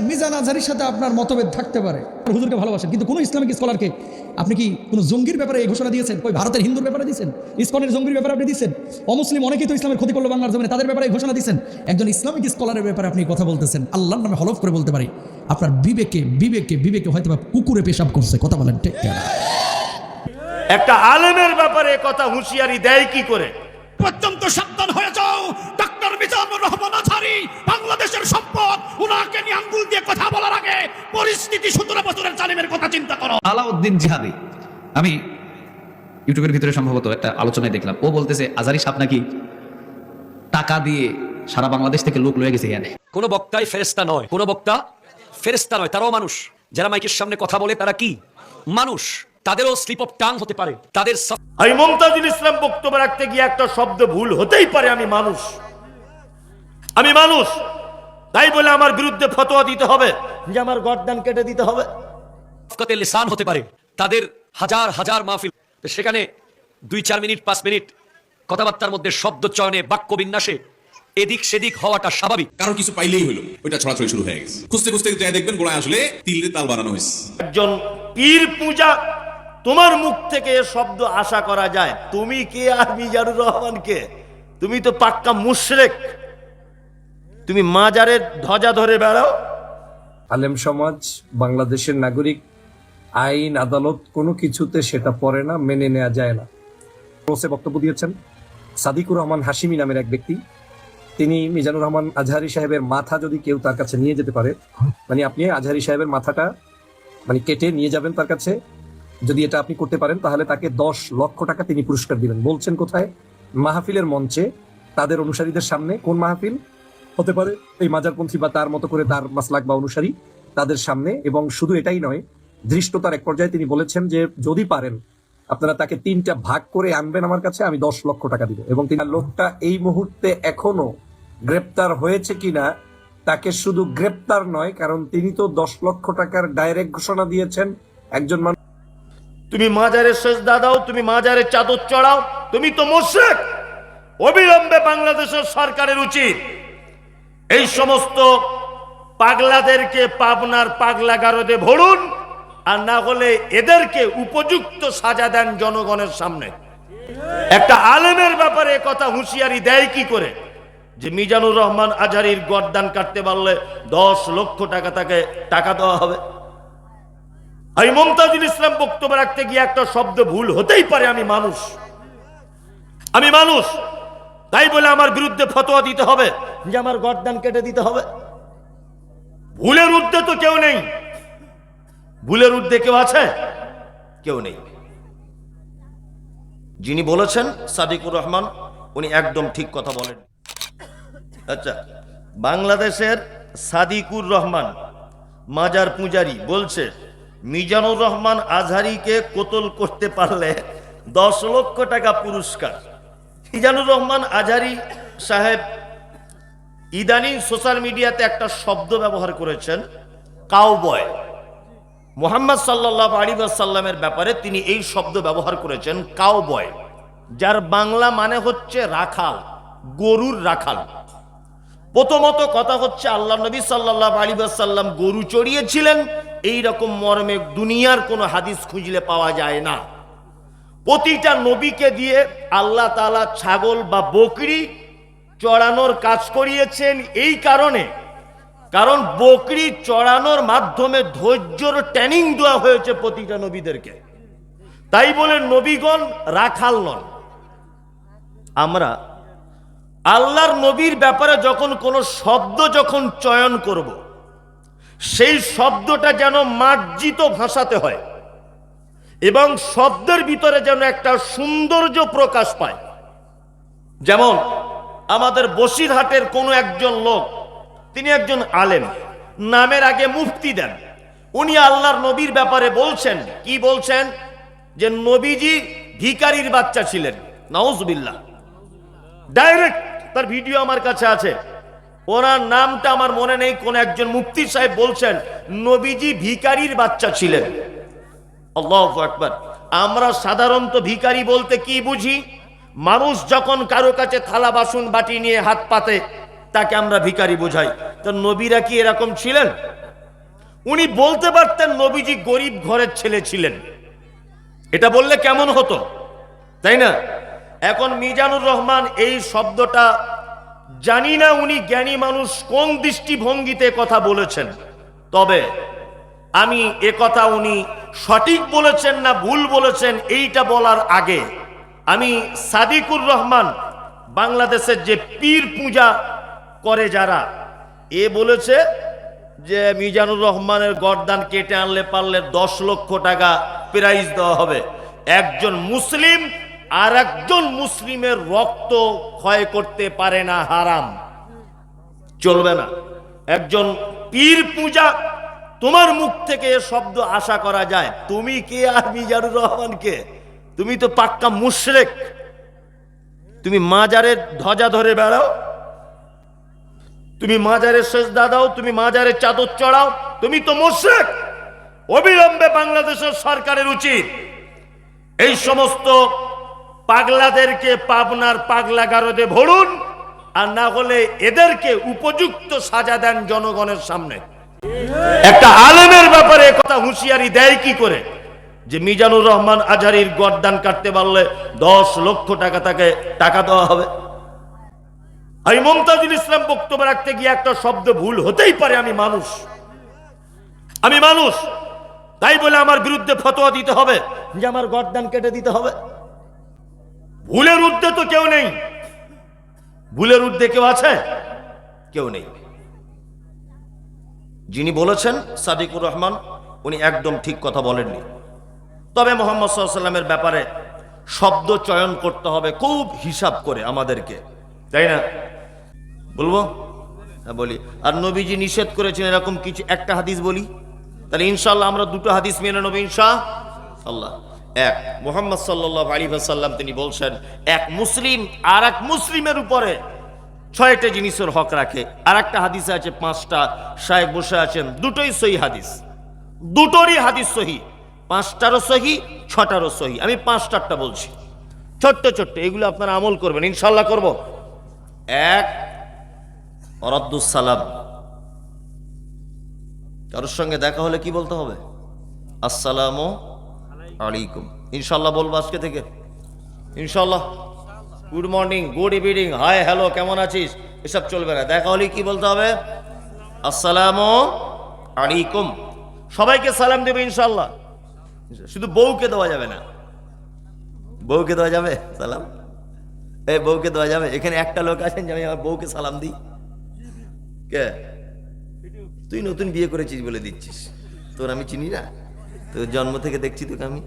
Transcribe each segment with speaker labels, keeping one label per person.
Speaker 1: মিজান আজহারির সাথে আপনার মতভেদ থাকতে পারে, হুজুরকে ভালোবাসেন, কিন্তু কোনো ইসলামিক স্কলারকে আপনি কি কোনো জঙ্গির ব্যাপারে এই ঘোষণা দিয়েছেন? ওই ভারতের হিন্দুর ব্যাপারে দিয়েছেন, ইসকনের জঙ্গির ব্যাপারে আপনি দিয়েছেন, অমুসলিম অনেকেই তো ইসলামের ক্ষতি করলো বাংলার জমিনে, তাদের ব্যাপারে এই ঘোষণা দিয়েছেন। একজন ইসলামিক স্কলারের ব্যাপারে আপনি কথা বলতেছেন। আল্লাহর নামে হলফ করে বলতে পারি, আপনার বিবেকে বিবেকে বিবেকে হয়তো বা কুকুরে পেশাব করছে। কথা বলেন ঠিক কিনা?
Speaker 2: একটা আলেমের ব্যাপারে কথা হুঁশিয়ারি দেয় কি করে?
Speaker 3: পর্যন্ত সাবধান হয়ে যাও, ডক্টর মিজানুর রহমান আজহারী বাংলাদেশের সম্পদ, উনাকে নিয়ে আঙ্গুল দিয়ে কথা বলার আগে পরিস্থিতি 17 বছরের জালিমের কথা চিন্তা করো।
Speaker 4: আলাউদ্দিন জিহাদি, আমি ইউটিউবের ভিতরে সম্ভবত একটা আলোচনায় দেখলাম, ও বলতেছে আজহারী সাহেব নাকি টাকা দিয়ে সারা বাংলাদেশ থেকে লোক লয়ে গেছে। এখানে
Speaker 5: কোন বক্তাই ফেরেশতা নয়, কোন বক্তা ফেরেশতা নয়, তারাও মানুষ। যারা মাইকের সামনে কথা বলে তারা কি মানুষ, তাদেরও স্লিপ অফ টাং হতে পারে, তাদের
Speaker 2: আমি মুমতাজুল ইসলাম বক্তব্য রাখতে গিয়ে একটা শব্দ ভুল হতেই পারে। আমি মানুষ, আমি মানুষ, তাই বলে আমার বিরুদ্ধে ফতোয়া দিতে হবে যে আমার গর্দান কেটে দিতে হবে?
Speaker 5: সফকাতে লিসান হতে পারে, তাদের হাজার হাজার মাহফিল, সেখানে 2-4 মিনিট 5 মিনিট কথাবার্তার মধ্যে শব্দ চয়নে বাক্য বিন্যাসে এদিক সেদিক হওয়াটা স্বাভাবিক।
Speaker 6: কারো কিছু পাইলেই হলো, ওইটা ছড়াছড়ি শুরু হয়ে গেছে। খুঁজতে খুঁজতে যাই দেখবেন গোড়ায় আসলে তিলে তাল বানানো হয়েছে।
Speaker 2: একজন পীর পূজা, তোমার মুখ থেকে এ শব্দ আশা করা যায়? তুমি কে আর মিজানুর রহমান কে? তুমি তো পাক্কা মুশরিক। তুমি মাজারের ধ্বজা ধরে বেড়াও।
Speaker 7: আলেম সমাজ, বাংলাদেশের নাগরিক, আইন আদালত কোনো কিছুতে সেটা পড়ে না, মেনে নেওয়া যায় না। বক্তব্য দিয়েছেন সাদিকুর রহমান হাশিমি নামের এক ব্যক্তি। তিনি মিজানুর রহমান আজহারী সাহেবের মাথা যদি কেউ তার কাছে নিয়ে যেতে পারে, মানে আপনি আজহারী সাহেবের মাথাটা মানে কেটে নিয়ে যাবেন তার কাছে, যদি এটা আপনি করতে পারেন তাহলে তাকে 10 লক্ষ টাকা তিনি পুরস্কার দিবেন। বলছেন কোথায়? মাহফিলের মঞ্চে, তাদের অনুসারীদের সামনে। কোন মাহফিল হতে পারে? এই মাজারপন্থী বা তার মতো করে তার মাসলাক বা অনুসারী, তাদের সামনে। এবং শুধু এটাই নয়, ধৃষ্টতার এক পর্যায়ে তিনি বলেছেন যে যদি পারেন আপনারা তাকে 3টা ভাগ করে আনবেন আমার কাছে, আমি 10 লক্ষ টাকা দিব। এবং তিনি লোকটা এই মুহূর্তে এখনো গ্রেপ্তার হয়েছে কিনা, তাকে শুধু গ্রেপ্তার নয়, কারণ তিনি তো 10 লক্ষ টাকার ডাইরেক্ট ঘোষণা দিয়েছেন। একজন মানুষ,
Speaker 2: তুমি মাজারের সেজদা দাও, তুমি মাজারের চাদর চড়াও, তুমি তো মুশরিক। অবিলম্বে বাংলাদেশের সরকারের উচিত এই সমস্ত পাগলাদেরকে পাবনার পাগলাগারদে ভরুন, আর না হলে এদেরকে উপযুক্ত সাজা দেন জনগণের সামনে। একটা আলেমের ব্যাপারে কথা হুঁশিয়ারি দেয় কি করে যে মিজানুর রহমান আজহারীর গর্দান কাটতে পারলে 10 লক্ষ টাকা তাকে টাকা দেওয়া হবে? আমি মুমতাজুল ইসলাম বক্তব্য রাখতে গিয়ে একটা শব্দ ভুল হতেই পারে। আমি মানুষ, আমি মানুষ, তাই বলে আমার বিরুদ্ধে ফতোয়া দিতে হবে যে আমার গর্দান কেটে দিতে হবে? ভুলের ঊর্ধ্বে তো কেউ নেই। ভুলের ঊর্ধ্বে কেউ আছে? কেউ নেই। যিনি বলেছেন সাদিকুর রহমান, উনি একদম ঠিক কথা বলেন। আচ্ছা, বাংলাদেশের সাদিকুর রহমান মাজার পূজারি বলছে মিজানুর রহমান আজহারীকে কতল করতে পারলে 10 লক্ষ টাকা পুরস্কার। মিজানুর রহমান আজহারী সাহেব ইদানিং সোশ্যাল মিডিয়াতে একটা শব্দ ব্যবহার করেছেন, কাউবয়। মুহাম্মদ সাল্লাল্লাহু আলাইহি ওয়াসাল্লামের ব্যাপারে তিনি এই শব্দ ব্যবহার করেছেন, কাউবয়, যার বাংলা মানে হচ্ছে রাখাল, গরুর রাখাল। প্রথমত কথা হচ্ছে আল্লাহ নবী সাল্লাল্লাহু আলাইহি ওয়াসাল্লাম গরু চড়িয়েছিলেন এই রকম মর্মে দুনিয়ার কোনো হাদিস খুঁজলে পাওয়া যায় না। প্রতিটা নবীকে দিয়ে আল্লাহ তাআলা ছাগল বা বকরি চড়ানোর কাজ করিয়েছেন এই কারণে, কারণ বকরি চড়ানোর মাধ্যমে ধৈর্যর ট্রেনিং দেওয়া হয়েছে প্রতিটা নবীদেরকে। তাই বলে নবীগণ রাখাল নন। আমরা আল্লাহর নবীর ব্যাপারে যখন কোনো শব্দ যখন চয়ন করব, সেই শব্দটা যেন মার্জিত ভাষাতে হয় এবং শব্দের ভিতরে যেন একটা সৌন্দর্য প্রকাশ পায়। যেমন আমাদের বসিরহাটের কোনো একজন লোক, তিনি একজন আলেম, নামের আগে মুফতি দেন। উনি আল্লাহর নবীর ব্যাপারে বলছেন, কি বলছেন? যে নবীজি ভিখারির বাচ্চা ছিলেন। নাউজুবিল্লাহ। ডাইরেক্ট তার ভিডিও আমার কাছে আছে, ওনার নামটা আমার মনে নেই, কোন একজন মুফতি সাহেব বলছেন নবীজি ভিখারির বাচ্চা ছিলেন। আল্লাহু আকবার। আমরা সাধারণত ভিখারি বলতে কি বুঝি? মানুষ যখন কারো কাছে থালা বাসন বাটি নিয়ে হাত পাতে তাকে আমরা ভিখারি বোঝাই। তো নবীরা কি এরকম ছিলেন? উনি বলতে পারতেন নবীজি গরিব ঘরের ছেলে ছিলেন, এটা বললে কেমন হতো, তাই না? এখন মিজানুর রহমান এই শব্দটা, জানি না উনি জ্ঞানী মানুষ কোন দৃষ্টিভঙ্গিতে কথা বলেছেন, তবে আমি কথা উনি সঠিক বলেছেন না ভুল বলেছেন এইটা বলার আগে আমি সাদিকুর রহমান বাংলাদেশের যে পীর পূজা করে যারা, বলেছে যে মিজানুর রহমানের গর্দান কেটে আনলে পারলে 10 লক্ষ টাকা প্রাইজ দেওয়া হবে। একজন মুসলিম আর একজন মুসলিমের রক্ত ক্ষয় করতে পারে না, হারাম, চলবে না। একজন পীর পূজা, তোমার মুখ থেকে এ শব্দ আশা করা যায়, তুমি কে আর মিজানুর রহমান কে? তুমি তো পাক্কা মুশরিক। তুমি মাজারের ধ্বজা ধরে বেড়াও, তুমি মাজারের সেজদা দাও, তুমি মাজারের চাদর চড়াও, তুমি তো মুশরিক। অবিলম্বে বাংলাদেশের সরকারের উচিত এই সমস্ত পাগলাদেরকে পাবনার পাগলাগারদে ভরুন, আর না হলে এদেরকে উপযুক্ত সাজা দেন জনগণের সামনে। একটা আলেমের ব্যাপারে কথা হুঁশিয়ারি দেয় কি করে যে মিজানুর রহমান আজহারীর গর্দান কাটতে পারলে 10 লক্ষ টাকা তাকে টাকা দেওয়া হবে? আমি মুমতাজুল ইসলাম বক্তব্য রাখতে গিয়ে একটা শব্দ ভুল হতেই পারে, আমি মানুষ, তাই বলে আমার বিরুদ্ধে ফতোয়া দিতে হবে যে আমার গর্দান কেটে দিতে হবে? ভুলের ঊর্ধ্বে তো কেউ নেই, ভুলের ঊর্ধ্বে কেউ আছে? কেউ নেই। যিনি বলেছেন সাদিকুর রহমান, উনি একদম ঠিক কথা বলেননি। তবে মুহাম্মদ সাল্লাল্লাহু আলাইহি ওয়াসাল্লামের ব্যাপারে শব্দ চয়ন করতে হবে খুব হিসাব করে আমাদেরকে, তাই না? বলবো? হ্যাঁ বলি। আর নবীজি নিষেধ করেছেন এরকম কিছু একটা হাদিস বলি, তাহলে ইনশাআল্লাহ আমরা দুটো হাদিস মেনে নেব ইনশাআল্লাহ। এক, মুহাম্মদ সাল্লাল্লাহু আলাইহি ওয়াসাল্লাম তিনি বলছেন এক মুসলিম আর এক মুসলিমের উপরে 6টা জিনিসের হক রাখে। আর একটা হাদিসে আছে 5টা। শায়েখ বসে আছেন, দুটোই সহি হাদিস, দুটোরই হাদিস সহি, 5টারও সহি, 6টারও সহি। আমি 5টারটা বলছি, ছোট্ট ছোট্ট, এগুলো আপনারা আমল করবেন ইনশাআল্লাহ। করব। এক, রাদ্দুস সালাম, কারোর সঙ্গে দেখা হলে কি বলতে হবে? আসসালামু আলাইকুম। ইনশাআল্লাহ বলবো আজকে থেকে ইনশাআল্লাহ। Good morning, good evening, hi hello, কেমন আছিস, এসব চলবে না। দেখা হলে কি বলতে হবে? আসসালামু আলাইকুম। সবাইকে সালাম দেবে ইনশাআল্লাহ, শুধু বউকে দেওয়া যাবে না। বউকে দেওয়া যাবে সালাম? এই বউকে দেওয়া যাবে? এখানে একটা লোক আছেন যে আমি আমার বউকে সালাম দিই? কে? তুই নতুন বিয়ে করেছিস বলে দিচ্ছিস, তোর আমি চিনি না, তোর জন্ম থেকে দেখছি তোকে আমি,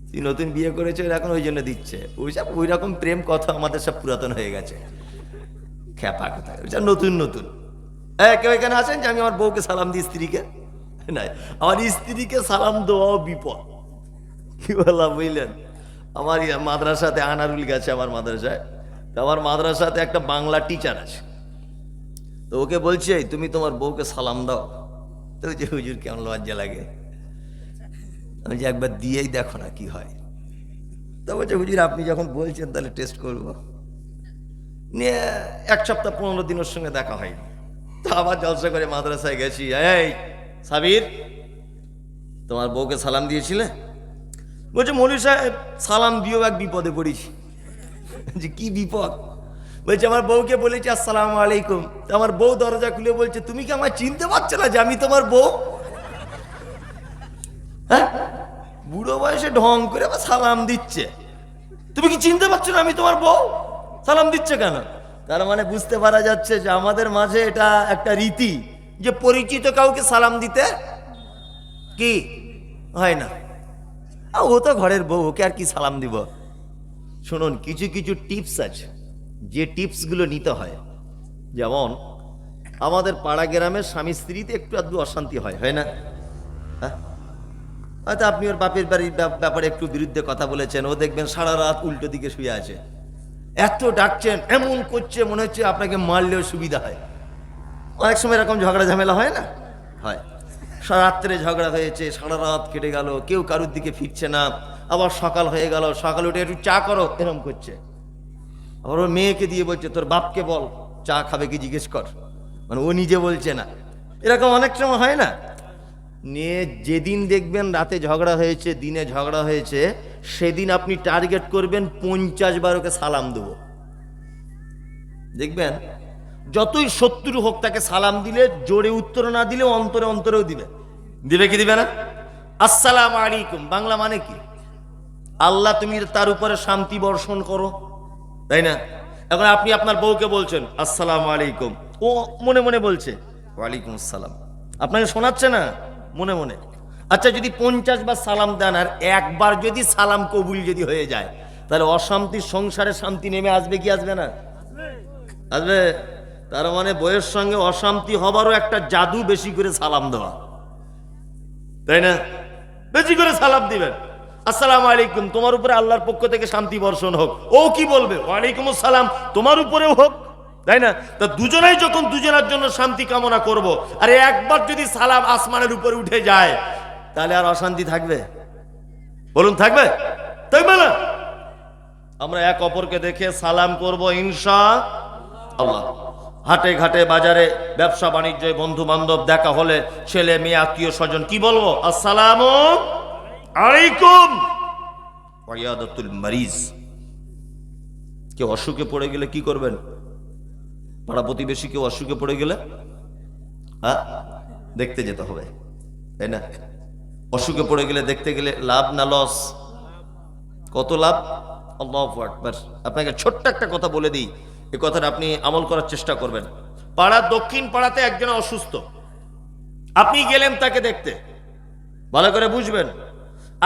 Speaker 2: তুই নতুন বিয়ে করেছো এখন ওই জন্য দিচ্ছে। ওইসব ওই রকম প্রেম কথা আমাদের সব পুরাতন হয়ে গেছে, খ্যাপা কথা, ওইসব নতুন নতুন। কেউ এখানে আছেন যে আমি আমার বউকে সালাম দিই স্ত্রীকে? নাই, আমার স্ত্রীকে সালাম দেওয়াও বিপদ। কি বললাম বুঝলেন? আমার মাদ্রাসাতে আনারুল গেছে আমার মাদ্রাসায়, তো আমার মাদ্রাসাতে একটা বাংলা টিচার আছে, তো ওকে বলছি তুমি তোমার বউকে সালাম দাও। তো যে হুজুর কেমন লজ্জা লাগে, আমি যে একবার দিয়েই দেখো না কি হয়। তো বলছে হুজুর আপনি যখন বলছেন তাহলে টেস্ট করবো। নিয়ে 1 সপ্তাহ 15 দিন ওর সঙ্গে দেখা হয়নি। তো আবার জলসা করে মাদ্রাসায় গেছি, এই সাবির তোমার বউকে সালাম দিয়েছিলে? বলছে মৌলভী সাহেব সালাম দিও, এক বিপদে পড়েছি। যে কি বিপদ? বলছে আমার বউকে বলেছি আসসালামু আলাইকুম, তো আমার বউ দরজা খুলে বলছে তুমি কি আমার চিনতে পারছো না যে আমি তোমার বউ? হ্যাঁ, বুড়ো বয়সে ঢং করে আবার সালাম দিচ্ছে, তুমি কি চিনতে পারছো না আমি তোমার বউ? সালাম দিচ্ছে কেন? তার মানে বুঝতে পারা যাচ্ছে যে আমাদের মাঝে এটা একটা রীতি যে পরিচিত কাউকে সালাম দিতে কি হয় না। ও তো ঘরের বউ, ওকে আর কি সালাম দিব? শুনুন, কিছু কিছু টিপস আছে যে টিপসগুলো নিতে হয়। যেমন আমাদের পাড়া গ্রামের স্বামী স্ত্রীতে একটু আধটু অশান্তি হয় না? হ্যাঁ, হয়তো আপনি ওর বাপের বাড়ির ব্যাপারে একটু বিরুদ্ধে কথা বলেছেন, ও দেখবেন সারা রাত উল্টো দিকে শুয়ে আছে, এত ডাকছেন, এমন করছে মনে হচ্ছে আপনাকে মারলেও সুবিধা হয়। অনেক সময় এরকম ঝগড়া ঝামেলা হয় না? হয়। রাত্রে ঝগড়া হয়েছে, সারা রাত কেটে গেল, কেউ কারুর দিকে ফিরছে না, আবার সকাল হয়ে গেল, সকালে উঠে একটু চা করো, এরকম করছে। আবার ওর মেয়েকে দিয়ে বলছে তোর বাপকে বল চা খাবে কি জিজ্ঞেস কর, মানে ও নিজে বলছে না। এরকম অনেক সময় হয় না? নিয়ে যেদিন দেখবেন রাতে ঝগড়া হয়েছে, দিনে ঝগড়া হয়েছে, সেদিন আপনি টার্গেট করবেন 50 বার ওকে সালাম দেব। দেখবেন যতই শত্রু হোক তাকে সালাম দিলে জোরে উত্তর না দিলে অন্তরে অন্তরেও দিবে। দিবে কি দিবে না? আসসালামু আলাইকুম বাংলা মানে কি? আল্লাহ তুমি তার উপরে শান্তি বর্ষণ করো, তাই না? এখন আপনি আপনার বউকে বলছেন আসসালামু আলাইকুম, ও মনে মনে বলছে ওয়ালাইকুম আসসালাম, আপনাকে শোনাচ্ছে না মনে মনে। আচ্ছা যদি 50 বার সালাম দেন আর একবার যদি সালাম কবুল যদি হয়ে যায়, তাহলে অশান্তির সংসারে শান্তি নেমে আসবে কি আসবে না? আসবে। তার মানে বইয়ের সঙ্গে অশান্তি হবারও একটা জাদু, বেশি করে সালাম দেওয়া, তাই না? বেশি করে সালাম দিবেন। আসসালামু আলাইকুম, তোমার উপরে আল্লাহর পক্ষ থেকে শান্তি বর্ষণ হোক। ও কি বলবে? ওয়ালাইকুম আসসালাম, তোমার উপরেও হোক, তাই না? তা দুজনেই যখন দুজনের জন্য শান্তি কামনা করব, আর একবার যদি সালাম আসমানের উপরে উঠে যায়, তাহলে আর অশান্তি থাকবে? বলুন থাকবে? থাকবে না। আমরা এক অপরকে দেখে সালাম করব ইনশাআল্লাহ। হাটে ঘাটে বাজারে ব্যবসা বাণিজ্যে বন্ধু বান্ধব দেখা হলে ছেলে মেয়ে আত্মীয় স্বজন কি বলবো? আসসালামু আলাইকুম। ওয়াইয়াদাতুল মারিজ, কেউ অসুখে পড়ে গেলে কি করবেন? পাড়া প্রতিবেশী কেউ অসুখে পড়ে গেলে দেখতে যেতে হবে, তাই না? অসুখে পড়ে গেলে দেখতে গেলে লাভ না লস? কত লাভ! আল্লাহু আকবার। আপনাকে ছোট্ট একটা কথা বলে দিই, এই কথাটা আপনি আমল করার চেষ্টা করবেন। পাড়ার দক্ষিণ পাড়াতে একজন অসুস্থ, আপনি গেলেন তাকে দেখতে, ভালো করে বুঝবেন।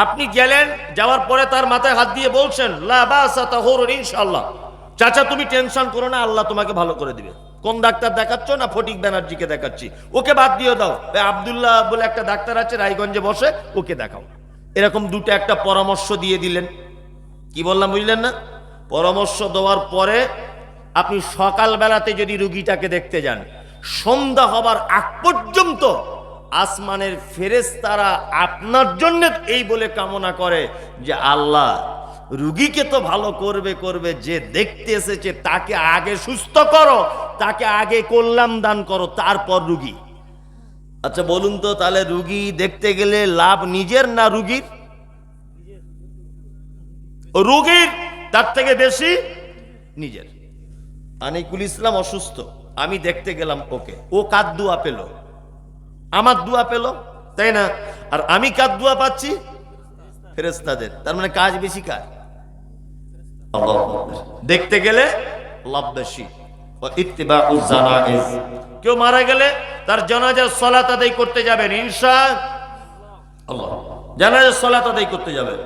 Speaker 2: আপনি গেলেন, যাওয়ার পরে তার মাথায় হাত দিয়ে বলছেন লা বাসা তাহুরুন ইনশাআল্লাহ, চাচা তুমি টেনশন করো না, আল্লাহ তোমাকে ভালো করে দিবে। কোন ডাক্তার দেখাচ্ছ? না ফটিক ব্যানার্জিকে দেখাচ্ছি। ওকে বাদ দিয়ে দাও, আব্দুল্লাহ বলে একটা ডাক্তার আছে রায়গঞ্জে বসে, ওকে দেখাও। এরকম দুটো একটা পরামর্শ দিয়ে দিলেন। কি বললাম বুঝলেন না? পরামর্শ দেওয়ার পরে আপনি সকাল বেলাতে যদি রুগীটাকে দেখতে যান, সন্ধ্যা হবার আগ পর্যন্ত আসমানের ফেরেশতারা আপনার জন্য এই বলে কামনা করে যে আল্লাহ রুগীকে তো ভালো করবে করবে, যে দেখতে এসেছে তাকে আগে সুস্থ করো, তাকে আগে কল্যাণ দান করো, তারপর রুগী। আচ্ছা বলুন তো, তাহলে রুগী দেখতে গেলে লাভ নিজের না রুগীর? রোগীর তার থেকে বেশি নিজের। আনিকুল ইসলাম অসুস্থ, আমি দেখতে গেলাম ওকে, ও কার দোয়া পেল? আমার দোয়া পেল, তাই না? আর আমি কার দোয়া পাচ্ছি? ফেরেশতাদের। তার মানে কাজ বেশি কার? দেখতে গেলে লাভ বেশি। ইত্তিবাউজ জানাইজ, কেউ মারা গেলে তার জানাজার সালাত আদায় করতে যাবেন ইনশাআল্লাহ, জানাজার সালাত আদায় করতে যাবেন।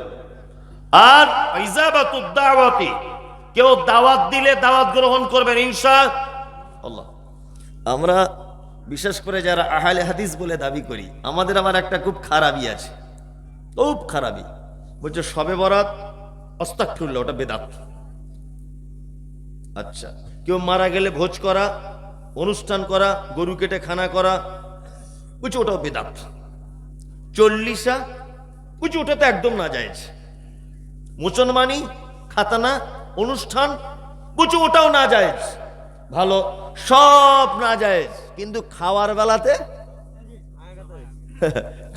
Speaker 2: আর ইজাবাতুদ দাওয়াতি, কেউ দাওয়াত দিলে দাওয়াত গ্রহণ করবেন ইনশাআল্লাহ। আমরা বিশেষ করে যারা আহলে হাদিস বলে দাবি করি, আমাদের আবার একটা খুব খারাপই আছে, খুব খারাপই। বলছে শবে বরাত আস্তাগফিরুল্লাহ, ওটা বেদাত। আচ্ছা, কেউ মারা গেলে ভোজ করা, অনুষ্ঠান করা, গরু কেটে খানা করা, বলছে ওটাও বেদাত। চল্লিশা, বলছে ওটা তো একদম নাজায়েজ। মুসলমানি, খাতানা, অনুষ্ঠান, বলছে ওটাও নাজায়েজ। ভালো, সব নাজায়েজ, কিন্তু খাওয়ার বেলাতে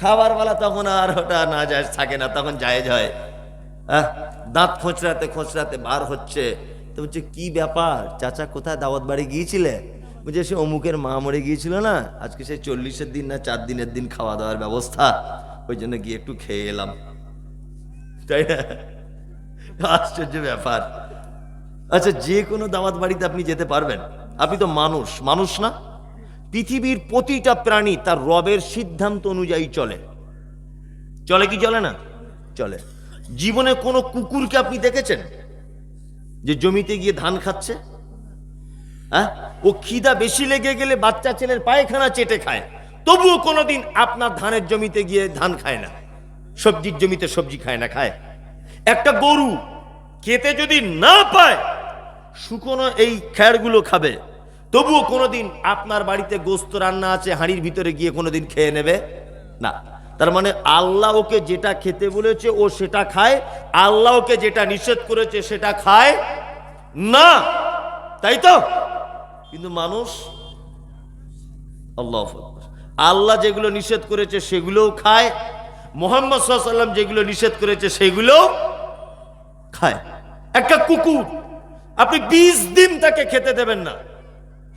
Speaker 2: খাবার বেলা তখন আর ওটা নাজায়েজ থাকে না, তখন জায়েজ হয়। দাঁত খোঁচড়াতে খোঁচড়াতে বার হচ্ছে, তো বলছে কি ব্যাপার চাচা, কোথায় দাওয়াত বাড়ি গিয়েছিলে? বলছে সে অমুকের মা মরে গিয়েছিল না, আজকে সে 40-এর দিন না 4 দিনের দিন খাওয়া দাওয়ার ব্যবস্থা, ওই জন্য গিয়ে একটু খেয়ে এলাম, তাই না? আশ্চর্য ব্যাপার। আচ্ছা, যে কোনো দাওয়াত বাড়িতে আপনি যেতে পারবেন? আপনি তো মানুষ, মানুষ না? পৃথিবীর প্রতিটা প্রাণী তার রবের সিদ্ধান্ত অনুযায়ী চলে, চলে কি চলে না? চলে। জীবনে কোনো কুকুরকে আপনি দেখেছেন যে জমিতে গিয়ে ধান খাচ্ছে? ও খিদা বেশি লেগে গেলে বাচ্চা ছেলের পায়খানা চেটে খায়, তবুও কোনোদিন আপনার ধানের জমিতে গিয়ে ধান খায় না, সবজির জমিতে সবজি খায় না, খায়? একটা গরু খেতে যদি না পায়, শুকনো এই খ্যাড়গুলো খাবে, তবুও কোনোদিন আপনার বাড়িতে গোস্ত রান্না আছে হাঁড়ির ভিতরে গিয়ে কোনোদিন খেয়ে নেবে না। তার মানে আল্লাহ ওকে যেটা খেতে বলেছে ও সেটা খায়, আল্লাহ ওকে যেটা নিষেধ করেছে সেটা খায় না, তাই তো? কিন্তু মানুষ, আল্লাহু আকবার, আল্লাহ যেগুলো নিষেধ করেছে সেগুলোও খায়, মুহাম্মদ সাল্লাল্লাহু আলাইহি ওয়াসাল্লাম যেগুলো নিষেধ করেছে সেগুলোও খায়। একটা কুকুর আপনি 20 দিন তাকে খেতে দেবেন না,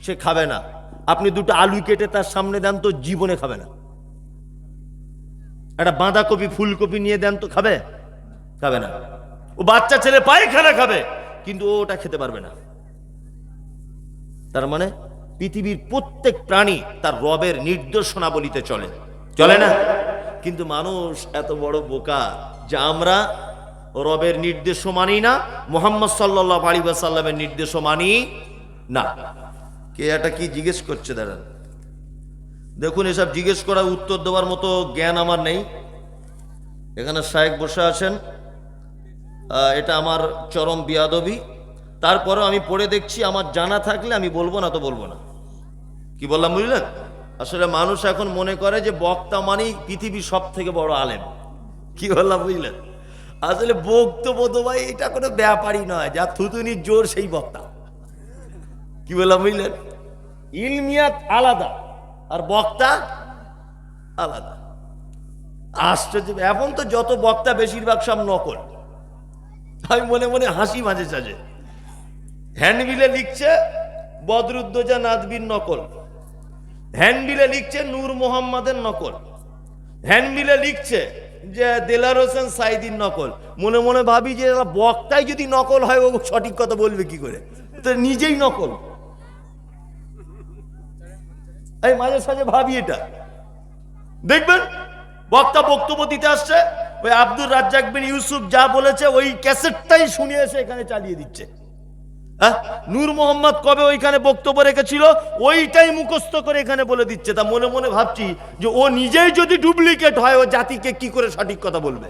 Speaker 2: সে খাবে না। আপনি দুটো আলু কেটে তার সামনে দেন তো জীবনে খাবে না। একটা বাঁধাকপি ফুলকপি নিয়ে দেন তো খাবে? খাবে না। ও বাচ্চা ছেলে পায়খানা খাবে, কিন্তু ও ওটা খেতে পারবে না। তার মানে পৃথিবীর প্রত্যেক প্রাণী তার রবের নির্দেশনাবলিতে চলে, চলে না? কিন্তু মানুষ এত বড় বোকা যে আমরা রবের নির্দেশও মানি না, মুহাম্মদ সাল্লাল্লাহু আলাইহি ওয়াসাল্লামের নির্দেশও মানি না। কে এটা কি জিজ্ঞেস করছে? দাঁড়ান, দেখুন, এসব জিজ্ঞেস করা উত্তর দেওয়ার মতো জ্ঞান আমার নেই। এখানে শায়েখ বসে আছেন, এটা আমার চরম বিয়াদবি। তারপরেও আমি পড়ে দেখছি, আমার জানা থাকলে আমি বলবো, না তো বলবো না। কি বললাম বুঝলেন? আসলে মানুষ এখন মনে করে যে বক্তা মানি পৃথিবীর সব থেকে বড় আলেম। কি বললাম বুঝলেন? আসলে বক্তব্য তো ভাই এটা কোনো ব্যাপারই নয়, যা থুতুনির জোর সেই বক্তা। কি বললাম বুঝলেন? ইলমিয়াত আলাদা আর বক্তা আলাদা। আশ্চর্য, এখন তো যত বক্তা বেশিরভাগ সব নকল। আমি মনে মনে হাসি মাঝে সাঝে। হ্যান্ডবিলে লিখছে বদরুদ্দোজা নাদবির নকল, হ্যান্ডবিলে লিখছে নূর মোহাম্মদের নকল, হ্যান্ডবিলে লিখছে যে দেলার হোসেন সাইদির নকল। মনে মনে ভাবি যে বক্তাই যদি নকল হয়, ও সঠিক কথা বলবে কি করে? তো নিজেই নকল। এই মাঝে সাঝে ভাবি এটা। দেখবেন বক্তা বক্তব্য দিতে আসছে, ওই আব্দুর রাজ্জাক বিন ইউসুফ যা বলেছে ওই ক্যাসেটটাই শুনে এসে এখানে চালিয়ে দিচ্ছে। হ্যাঁ, নূর মোহাম্মদ কবে ওইখানে বক্তব্য রেখেছিল ওইটাই মুখস্থ করে এখানে বলে দিচ্ছে। তা মনে মনে ভাবছি যে ও নিজেই যদি ডুপ্লিকেট হয়, ও জাতিকে কি করে সঠিক কথা বলবে?